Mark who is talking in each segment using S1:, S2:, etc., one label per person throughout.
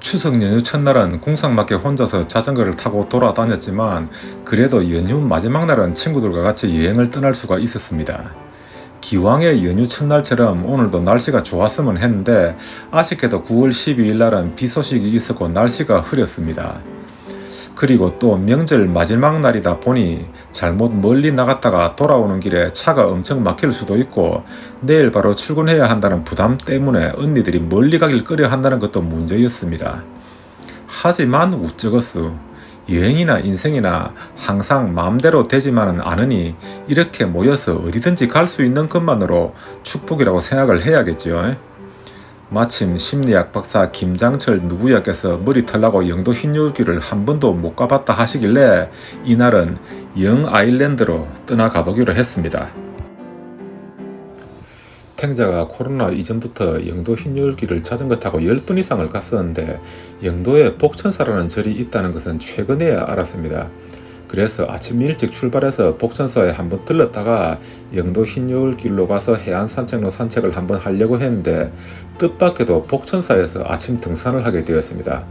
S1: 추석 연휴 첫날은 공상맞게 혼자서 자전거를 타고 돌아다녔지만 그래도 연휴 마지막 날은 친구들과 같이 여행을 떠날 수가 있었습니다. 기왕의 연휴 첫날처럼 오늘도 날씨가 좋았으면 했는데 아쉽게도 9월 12일 날은 비 소식이 있었고 날씨가 흐렸습니다. 그리고 또 명절 마지막 날이다 보니 잘못 멀리 나갔다가 돌아오는 길에 차가 엄청 막힐 수도 있고 내일 바로 출근해야 한다는 부담 때문에 언니들이 멀리 가길 꺼려 한다는 것도 문제였습니다. 하지만 우쩌겠어. 여행이나 인생이나 항상 마음대로 되지만은 않으니 이렇게 모여서 어디든지 갈 수 있는 것만으로 축복이라고 생각을 해야겠죠. 마침 심리학 박사 김장철 누구야께서 머리 털라고 영도 흰여울길을 한 번도 못 가봤다 하시길래 이날은 영 아일랜드로 떠나가보기로 했습니다. 탱자가 코로나 이전부터 영도 흰여울길을 자전거 타고 10번 이상을 갔었는데 영도에 복천사라는 절이 있다는 것은 최근에야 알았습니다. 그래서 아침 일찍 출발해서 복천사에 한번 들렀다가 영도 흰여울길로 가서 해안산책로 산책을 한번 하려고 했는데 뜻밖에도 복천사에서 아침 등산을 하게 되었습니다.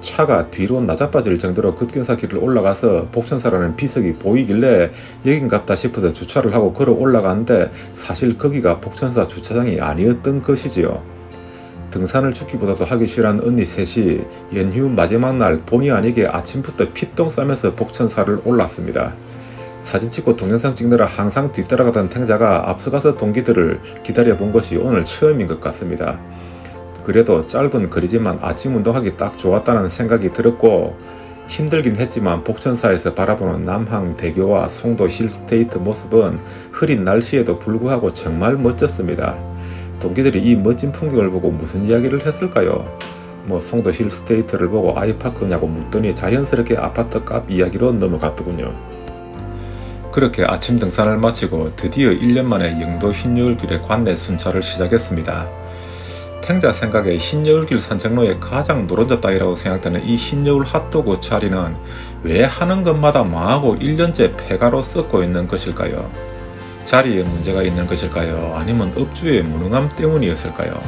S1: 차가 뒤로 낮아빠질 정도로 급경사 길을 올라가서 복천사라는 비석이 보이길래 여긴갑다 싶어서 주차를 하고 걸어 올라가는데 사실 거기가 복천사 주차장이 아니었던 것이지요. 등산을 죽기보다도 하기 싫어한 언니 셋이 연휴 마지막 날 본의 아니게 아침부터 피똥 싸면서 복천사를 올랐습니다. 사진 찍고 동영상 찍느라 항상 뒤따라가던 탱자가 앞서가서 동기들을 기다려본 것이 오늘 처음인 것 같습니다. 그래도 짧은 거리지만 아침 운동하기 딱 좋았다는 생각이 들었고 힘들긴 했지만 복천사에서 바라보는 남항대교와 송도 힐스테이트 모습은 흐린 날씨에도 불구하고 정말 멋졌습니다. 동기들이 이 멋진 풍경을 보고 무슨 이야기를 했을까요? 송도 힐스테이트를 보고 아이파크냐고 묻더니 자연스럽게 아파트 값 이야기로 넘어갔더군요. 그렇게 아침 등산을 마치고 드디어 1년 만에 영도 흰여울길의 관내 순찰을 시작했습니다. 탱자 생각에 흰여울길 산책로에 가장 노른자 따위라고 생각되는 이 흰여울 핫도그 자리는 왜 하는 것마다 망하고 1년째 폐가로 썩고 있는 것일까요? 자리에 문제가 있는 것일까요? 아니면 업주의 무능함 때문이었을까요?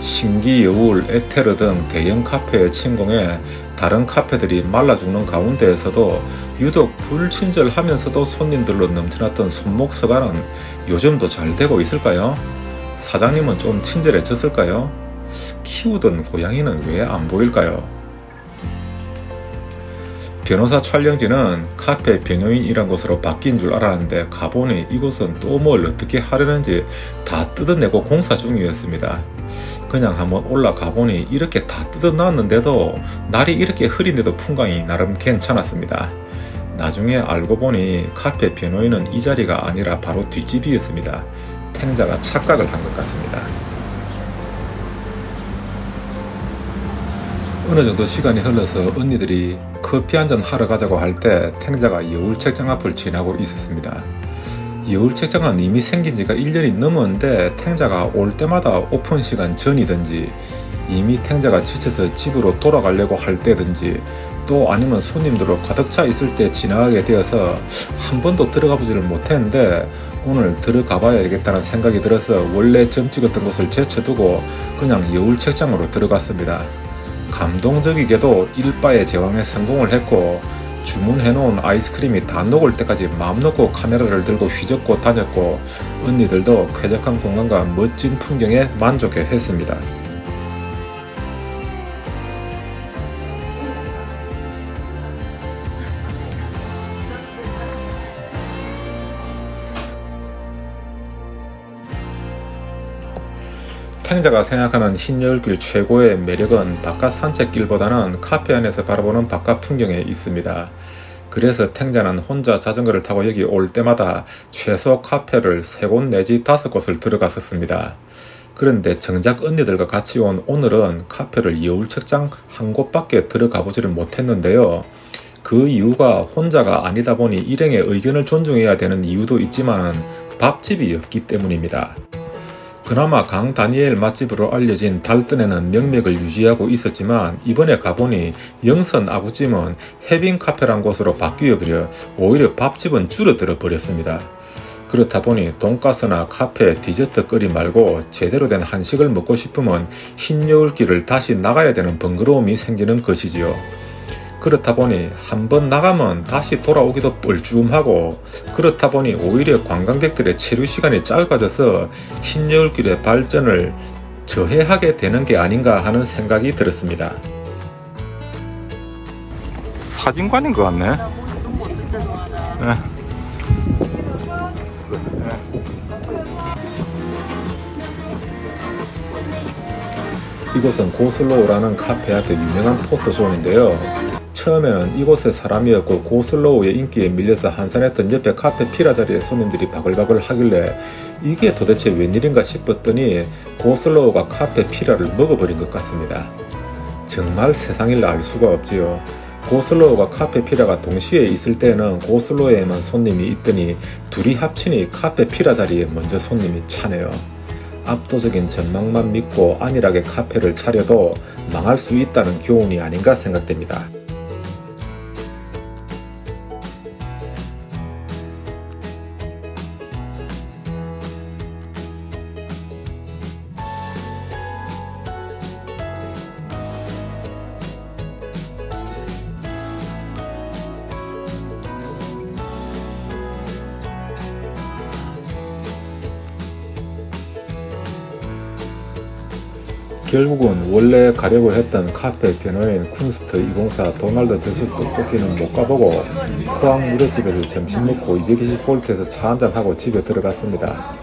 S1: 신기, 여울, 에테르 등 대형 카페의 침공에 다른 카페들이 말라 죽는 가운데에서도 유독 불친절하면서도 손님들로 넘쳐났던 손목서가는 요즘도 잘 되고 있을까요? 사장님은 좀 친절해졌을까요? 키우던 고양이는 왜 안 보일까요? 변호사 촬영지는 카페 변호인이란 곳으로 바뀐 줄 알았는데 가보니 이곳은 또 뭘 어떻게 하려는지 다 뜯어내고 공사 중이었습니다. 그냥 한번 올라가 보니 이렇게 다 뜯어놨는데도 날이 이렇게 흐린데도 풍광이 나름 괜찮았습니다. 나중에 알고 보니 카페 변호인은 이 자리가 아니라 바로 뒷집이었습니다. 탱자가 착각을 한 것 같습니다. 어느 정도 시간이 흘러서 언니들이 커피 한잔 하러 가자고 할 때 탱자가 여울 책장 앞을 지나고 있었습니다. 여울 책장은 이미 생긴 지가 1년이 넘었는데 탱자가 올 때마다 오픈 시간 전이든지 이미 탱자가 지쳐서 집으로 돌아가려고 할 때든지 또 아니면 손님들로 가득 차 있을 때 지나가게 되어서 한 번도 들어가 보지를 못했는데 오늘 들어가 봐야 되겠다는 생각이 들어서 원래 점 찍었던 곳을 제쳐두고 그냥 여울 책장으로 들어갔습니다. 감동적이게도 일바의 제왕에 성공을 했고 주문해놓은 아이스크림이 다 녹을 때까지 마음 놓고 카메라를 들고 휘젓고 다녔고 언니들도 쾌적한 공간과 멋진 풍경에 만족해 했습니다. 탱자가 생각하는 흰여울길 최고의 매력은 바깥 산책길보다는 카페 안에서 바라보는 바깥 풍경에 있습니다. 그래서 탱자는 혼자 자전거를 타고 여기 올 때마다 최소 카페를 3곳 내지 5곳을 들어갔었습니다. 그런데 정작 언니들과 같이 온 오늘은 카페를 여울 책장 한 곳밖에 들어가 보지를 못했는데요. 그 이유가 혼자가 아니다 보니 일행의 의견을 존중해야 되는 이유도 있지만 밥집이 없기 때문입니다. 그나마 강 다니엘 맛집으로 알려진 달뜬에는 명맥을 유지하고 있었지만 이번에 가보니 영선 아구찜은 해빙 카페란 곳으로 바뀌어버려 오히려 밥집은 줄어들어 버렸습니다. 그렇다 보니 돈가스나 카페, 디저트 끓이 말고 제대로 된 한식을 먹고 싶으면 흰 여울길을 다시 나가야 되는 번거로움이 생기는 것이지요. 그렇다 보니 한번 나가면 다시 돌아오기도 뻘쭘하고, 그렇다 보니 오히려 관광객들의 체류 시간이 짧아져서 흰 여울길의 발전을 저해하게 되는 게 아닌가 하는 생각이 들었습니다. 사진관인 것 같네. 이곳은 고슬로우라는 카페 앞에 유명한 포토존인데요. 처음에는 이곳에 사람이 없고 고슬로우의 인기에 밀려서 한산했던 옆에 카페 피라 자리에 손님들이 바글바글 하길래 이게 도대체 웬일인가 싶었더니 고슬로우가 카페 피라를 먹어버린 것 같습니다. 정말 세상일 알 수가 없지요. 고슬로우가 카페 피라가 동시에 있을 때는 고슬로우에만 손님이 있더니 둘이 합치니 카페 피라 자리에 먼저 손님이 차네요. 압도적인 전망만 믿고 안일하게 카페를 차려도 망할 수 있다는 교훈이 아닌가 생각됩니다. 결국은 원래 가려고 했던 카페 변호인 쿤스트 204 도널드 저술도 뽑기는 못 가보고 포항 물회집에서 점심 먹고 220볼트에서 차 한잔하고 집에 들어갔습니다.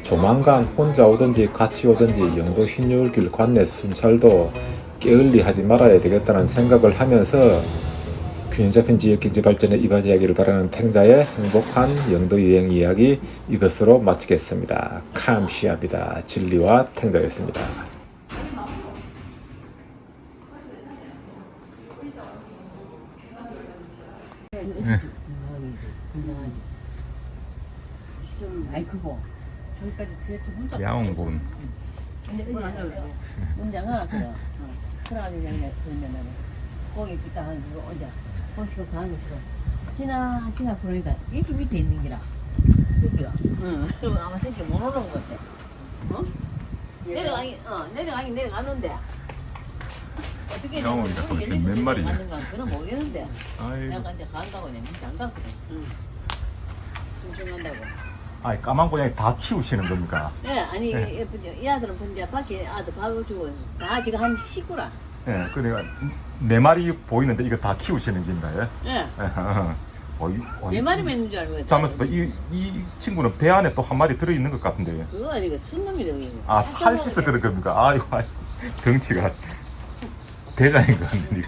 S1: 조만간 혼자 오든지 같이 오든지 영도 흰여울길 관내 순찰도 게을리 하지 말아야 되겠다는 생각을 하면서 균형 잡힌 지역 경제 발전에 이바지하기를 바라는 탱자의 행복한 영도 여행 이야기 이것으로 마치겠습니다. 감시합니다. 진리와 탱자였습니다.
S2: 아이 그거 저기까지 뒤에 혼자
S1: 야옹군.
S2: 근데 그건 안 해요. 문장하나 그래. 그래가지고 그냥 그러면은 거기 있다 하는 거 언제 거기서 가는 거죠. 지나 그러니까 이쪽 밑에 있는 기라 새끼가. 응. 그럼 아마 새끼 못 오는 것 같아. 어? 내려가긴 내려가는데. 어떻게
S1: 야옹이다. 도대체 몇 마리야?
S2: 그럼 모르겠는데.
S1: 아이고.
S2: 내가 이제 간다고 내가 안 갔거든. 응. 신청한다고.
S3: 아니 까만 고양이 다 키우시는 겁니까?
S2: 네, 아니 이 아들은 근데 밖에 아들 봐가지고 다 지금 한 식구라.
S3: 예, 그래가 네 마리 보이는데 이거 다 키우시는 건가요?
S2: 네, 네 마리만 있는 줄 알고.
S3: 잠깐만, 이 친구는 배 안에 또 한 마리 들어 있는 것 같은데.
S2: 그거 아니고 순놈이다 이거.
S3: 아 살찌서 그런 겁니까? 아이고 덩치가 대장인 것 같네.